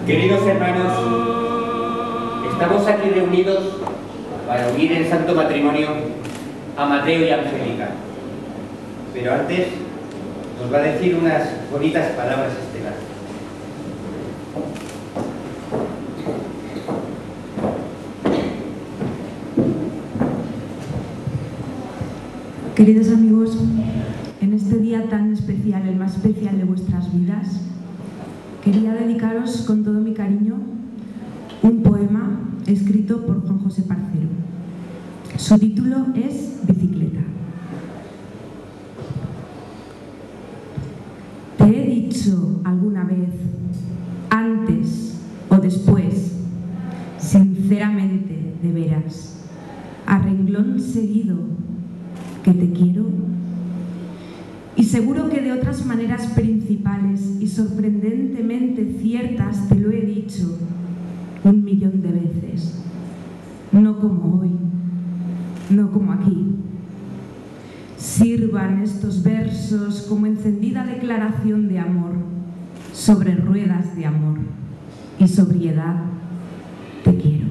Queridos hermanos, estamos aquí reunidos para unir en santo matrimonio a Mateo y Angélica. Pero antes nos va a decir unas bonitas palabras Estela. Queridos amigos, en este día tan especial, el más especial de vuestras vidas, quería dedicaros con todo mi cariño un poema escrito por Juan José Parcero. Su título es Bicicleta. Te he dicho alguna vez, antes o después, sinceramente, de veras, a renglón seguido, que te quiero. Y seguro que de otras maneras principales y sorprendentemente ciertas te lo he dicho 1.000.000 de veces. No como hoy, no como aquí. Sirvan estos versos como encendida declaración de amor, sobre ruedas de amor y sobriedad. Te quiero.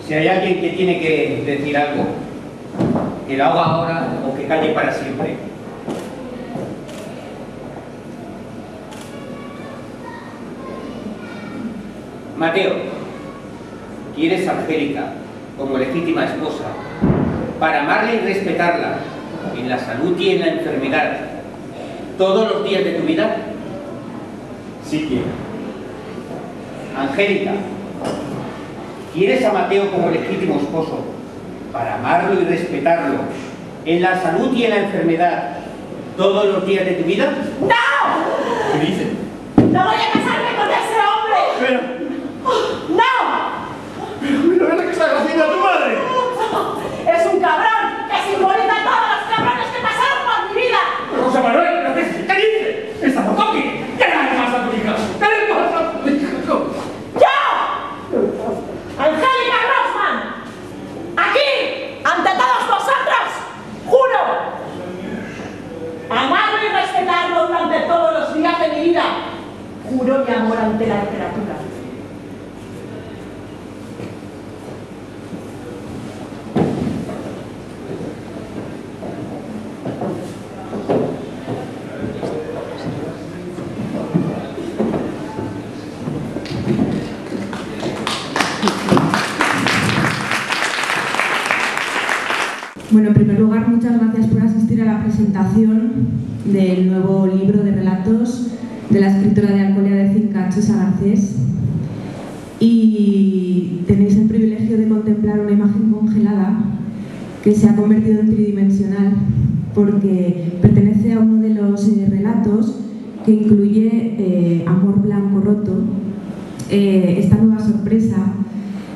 Si hay alguien que tiene que decir algo, que lo haga ahora o que calle para siempre. Mateo, ¿quieres a Angélica como legítima esposa para amarla y respetarla en la salud y en la enfermedad todos los días de tu vida? Sí quiero. Angélica, ¿quieres a Mateo como legítimo esposo para amarlo y respetarlo en la salud y en la enfermedad todos los días de tu vida? ¡No! ¿Qué dices? ¡No voy a casarme con ese hombre! Pero... ¡No! ¿Pero es lo que está haciendo a tu madre? ¡Es un cabrón que simboliza todos los cabrones que pasaron por mi vida! José Manuel, ¿pero qué dices? ¡Está loco aquí! ¿Qué le pasa a tu hija? ¿Qué le pasa a tu hija? ¡Yo! ¡Angélica Grossman! ¡Aquí! ¡Ante todos vosotros! ¡Juro! Amarlo y respetarlo durante todos los días de mi vida. Juro mi amor ante la literatura. Bueno, en primer lugar, muchas gracias por asistir a la presentación del nuevo libro de relatos de la escritora de Alcolia de Cinca, Chusa Garcés. Y tenéis el privilegio de contemplar una imagen congelada que se ha convertido en tridimensional porque pertenece a uno de los relatos que incluye Amor Blanco Roto, esta nueva sorpresa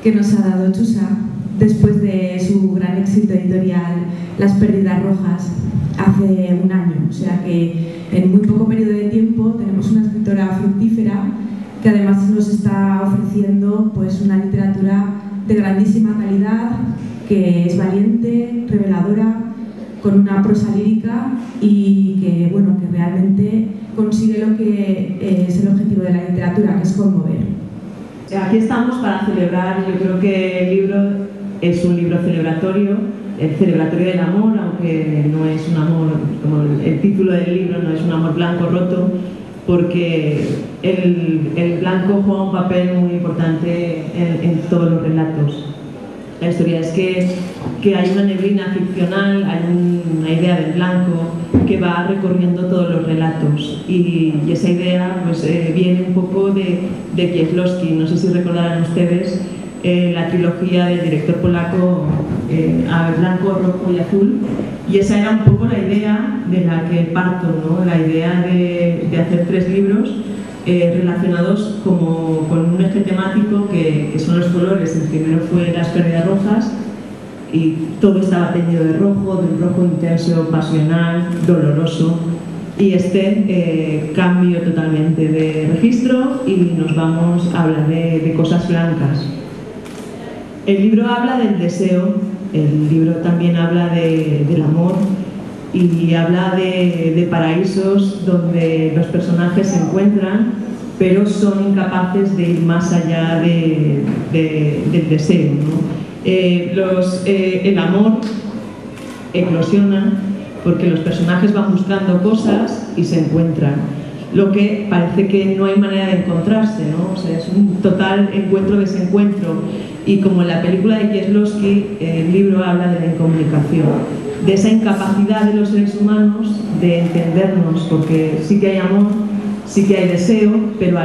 que nos ha dado Chusa después de su gran éxito editorial Las Pérdidas Rojas hace un año. O sea que en muy poco periodo de tiempo tenemos una escritora fructífera que además nos está ofreciendo pues una literatura de grandísima calidad, que es valiente, reveladora, con una prosa lírica y que, bueno, que realmente consigue lo que es el objetivo de la literatura, que es conmover. Aquí estamos para celebrar, yo creo que el libro es un libro celebratorio, el celebratorio del amor, aunque no es un amor, como el título del libro, no es un amor blanco roto, porque el blanco juega un papel muy importante en todos los relatos. La historia es que hay una neblina ficcional, hay una idea del blanco que va recorriendo todos los relatos, y esa idea pues, viene un poco de Kieślowski. No sé si recordarán ustedes la trilogía del director polaco a Blanco, Rojo y Azul, y esa era un poco la idea de la que parto, ¿no? La idea de hacer 3 libros relacionados como con un eje temático que son los colores. El primero fue Las pérdidas rojas, y todo estaba teñido de rojo, de un rojo intenso, pasional, doloroso, y este cambio totalmente de registro y nos vamos a hablar de cosas blancas. El libro habla del deseo, el libro también habla del amor, y habla de paraísos donde los personajes se encuentran, pero son incapaces de ir más allá del deseo, ¿no? El amor eclosiona porque los personajes van buscando cosas y se encuentran, lo que parece que no hay manera de encontrarse, ¿no? O sea, es un total encuentro-desencuentro, y como en la película de Kieślowski, el libro habla de la incomunicación, de esa incapacidad de los seres humanos de entendernos, porque sí que hay amor, sí que hay deseo, pero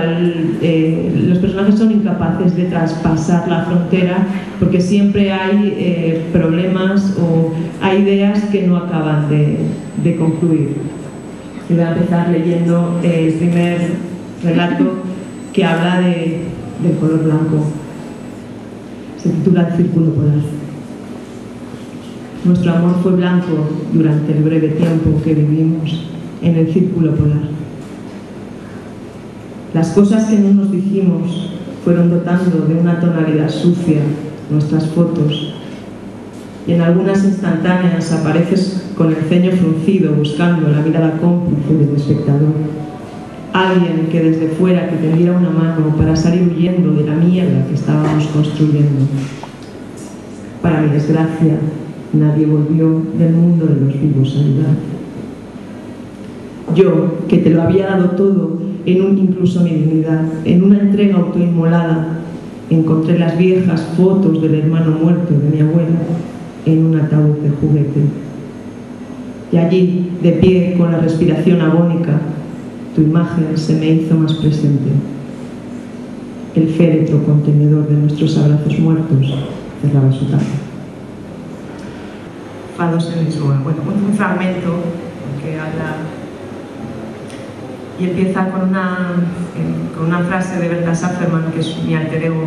los personajes son incapaces de traspasar la frontera, porque siempre hay problemas o hay ideas que no acaban de concluir. Y voy a empezar leyendo el primer relato, que habla del color blanco. Se titula El círculo polar. Nuestro amor fue blanco durante el breve tiempo que vivimos en el círculo polar. Las cosas que no nos dijimos fueron dotando de una tonalidad sucia nuestras fotos, y en algunas instantáneas apareces con el ceño fruncido buscando la mirada cómplice del espectador. Alguien que desde fuera te tendiera una mano para salir huyendo de la mierda que estábamos construyendo. Para mi desgracia, nadie volvió del mundo de los vivos a ayudar. Yo, que te lo había dado todo, incluso mi dignidad, en una entrega autoinmolada, encontré las viejas fotos del hermano muerto de mi abuela en un ataúd de juguete. Y allí, de pie, con la respiración agónica, tu imagen se me hizo más presente. El féretro contenedor de nuestros abrazos muertos cerraba su tapa. Fados en Lisboa. Bueno, un fragmento que habla y empieza con una frase de Berta Safferman, que es mi alter ego,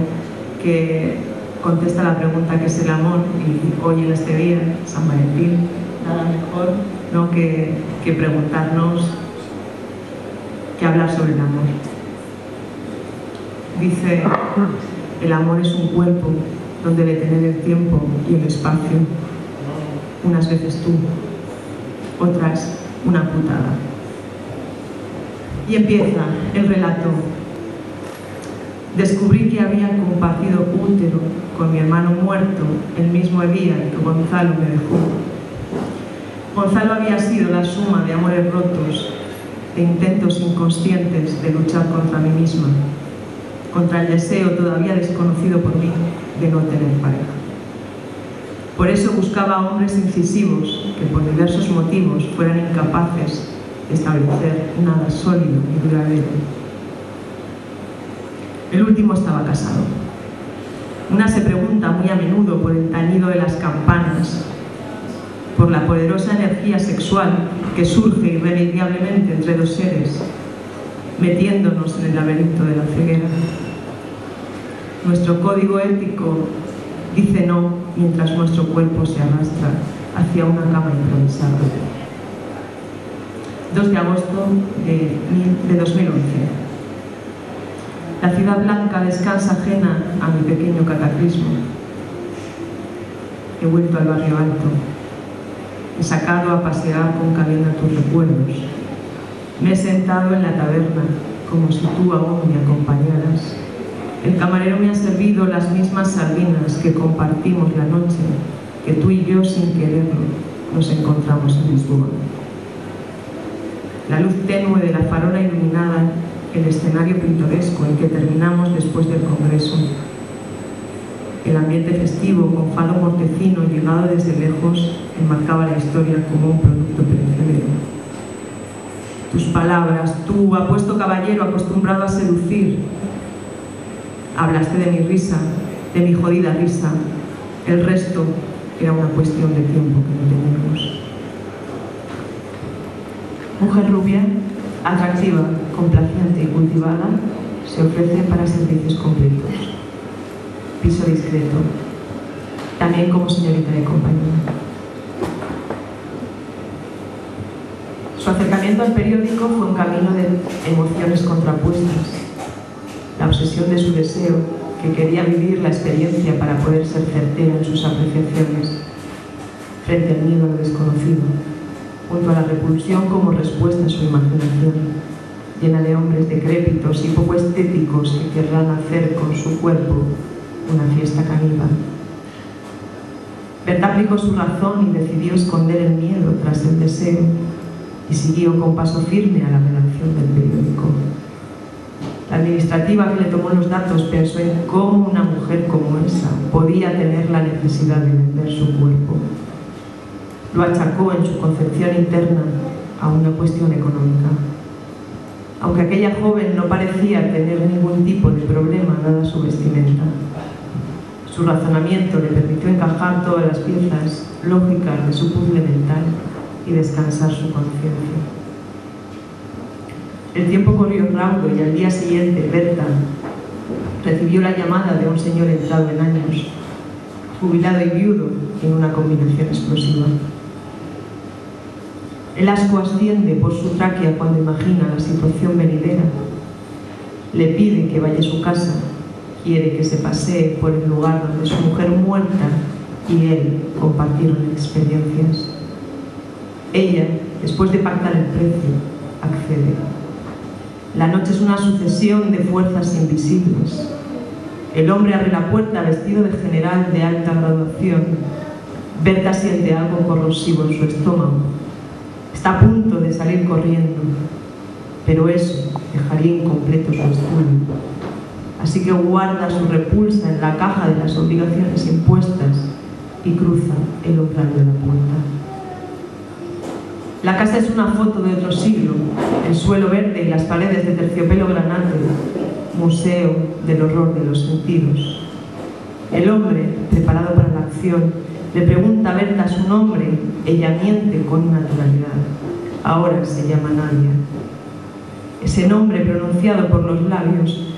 que contesta la pregunta ¿qué es el amor? Y hoy en este día, San Valentín, nada mejor, ¿no?, que preguntarnos, que hablar sobre el amor. Dice: el amor es un cuerpo donde detener el tiempo y el espacio. Unas veces tú, otras una putada. Y empieza el relato. Descubrí que había compartido útero con mi hermano muerto el mismo día que Gonzalo me dejó. Gonzalo había sido la suma de amores rotos, de intentos inconscientes de luchar contra mí misma, contra el deseo todavía desconocido por mí de no tener pareja. Por eso buscaba hombres incisivos que por diversos motivos fueran incapaces de establecer nada sólido y duradero. El último estaba casado. Una se pregunta muy a menudo por el tañido de las campanas, por la poderosa energía sexual que surge irremediablemente entre dos seres, metiéndonos en el laberinto de la ceguera. Nuestro código ético dice no mientras nuestro cuerpo se arrastra hacia una cama improvisada. 2 de agosto de 2011. La ciudad blanca descansa ajena a mi pequeño cataclismo. He vuelto al barrio alto. He sacado a pasear con cadena tus recuerdos. Me he sentado en la taberna como si tú aún me acompañaras. El camarero me ha servido las mismas sardinas que compartimos la noche que tú y yo, sin quererlo, nos encontramos en Lisboa. La luz tenue de la farola iluminada el escenario pintoresco en que terminamos después del congreso. El ambiente festivo, con fado mortecino llegado desde lejos, enmarcaba la historia como un producto perecedero. Tus palabras, tú, apuesto caballero acostumbrado a seducir. Hablaste de mi risa, de mi jodida risa. El resto era una cuestión de tiempo que no teníamos. Mujer rubia, atractiva, complaciente y cultivada, se ofrece para servicios completos. Piso discreto, también como señorita de compañía. Su acercamiento al periódico fue un camino de emociones contrapuestas. La obsesión de su deseo, que quería vivir la experiencia para poder ser certera en sus apreciaciones, frente al miedo a lo desconocido, junto a la repulsión como respuesta a su imaginación, llena de hombres decrépitos y poco estéticos que querrán hacer con su cuerpo una fiesta caníbal. Berta aplicó su razón y decidió esconder el miedo tras el deseo y siguió con paso firme a la redacción del periódico. La administrativa que le tomó los datos pensó en cómo una mujer como esa podía tener la necesidad de vender su cuerpo. Lo achacó en su concepción interna a una cuestión económica. Aunque aquella joven no parecía tener ningún tipo de problema dada su vestimenta, su razonamiento le permitió encajar todas las piezas lógicas de su puzzle mental y descansar su conciencia. El tiempo corrió raudo y al día siguiente Berta recibió la llamada de un señor entrado en años, jubilado y viudo, en una combinación explosiva. El asco asciende por su tráquea cuando imagina la situación venidera. Le pide que vaya a su casa, quiere que se pasee por el lugar donde su mujer muerta y él compartieron experiencias. Ella, después de pactar el precio, accede. La noche es una sucesión de fuerzas invisibles. El hombre abre la puerta vestido de general de alta graduación. Berta siente algo corrosivo en su estómago. Está a punto de salir corriendo, pero eso dejaría incompleto su estudio. Así que guarda su repulsa en la caja de las obligaciones impuestas y cruza el umbral de la puerta. La casa es una foto de otro siglo, el suelo verde y las paredes de terciopelo granate, museo del horror de los sentidos. El hombre, preparado para la acción, le pregunta a Berta su nombre. Ella miente con naturalidad. Ahora se llama Nadia. Ese nombre pronunciado por los labios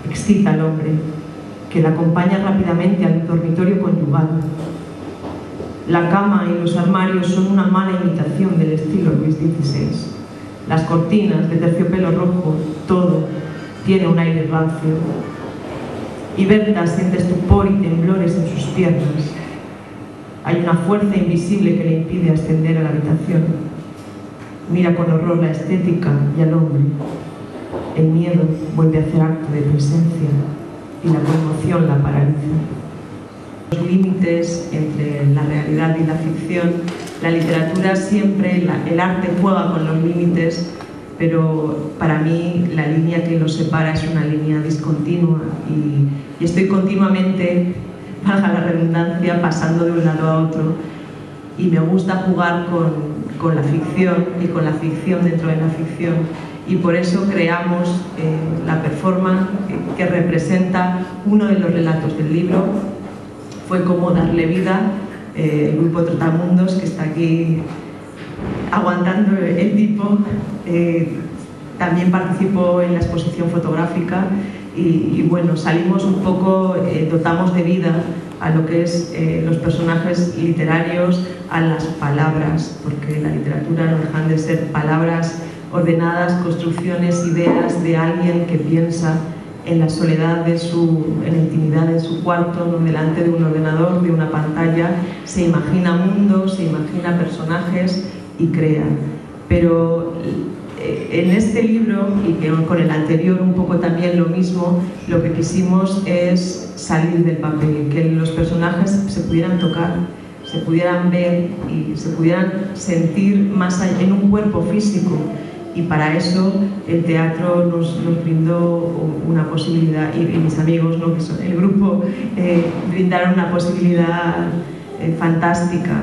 excita al hombre, que la acompaña rápidamente al dormitorio conyugal. La cama y los armarios son una mala imitación del estilo Luis XVI. Las cortinas de terciopelo rojo, todo tiene un aire rancio. Y Berta siente estupor y temblores en sus piernas. Hay una fuerza invisible que le impide ascender a la habitación. Mira con horror la estética y al hombre. El miedo vuelve a hacer acto de presencia y la conmoción la paraliza. Los límites entre la realidad y la ficción, la literatura siempre, el arte juega con los límites, pero para mí la línea que los separa es una línea discontinua y estoy continuamente, valga la redundancia, pasando de un lado a otro, y me gusta jugar con la ficción y con la ficción dentro de la ficción, y por eso creamos la performance que representa uno de los relatos del libro. Fue como darle vida. El grupo Trotamundos, que está aquí aguantando el tipo, también participó en la exposición fotográfica y bueno, salimos un poco, dotamos de vida a lo que es los personajes literarios, a las palabras, porque la literatura no dejan de ser palabras ordenadas, construcciones, ideas de alguien que piensa en la soledad en la intimidad de su cuarto, no delante de un ordenador, de una pantalla, se imagina mundos, se imagina personajes y crea. Pero en este libro, y que con el anterior un poco también lo mismo, lo que quisimos es salir del papel, que los personajes se pudieran tocar, se pudieran ver y se pudieran sentir más allá, en un cuerpo físico. y para eso el teatro nos brindó una posibilidad, y mis amigos, ¿no?, que son el grupo, brindaron una posibilidad fantástica.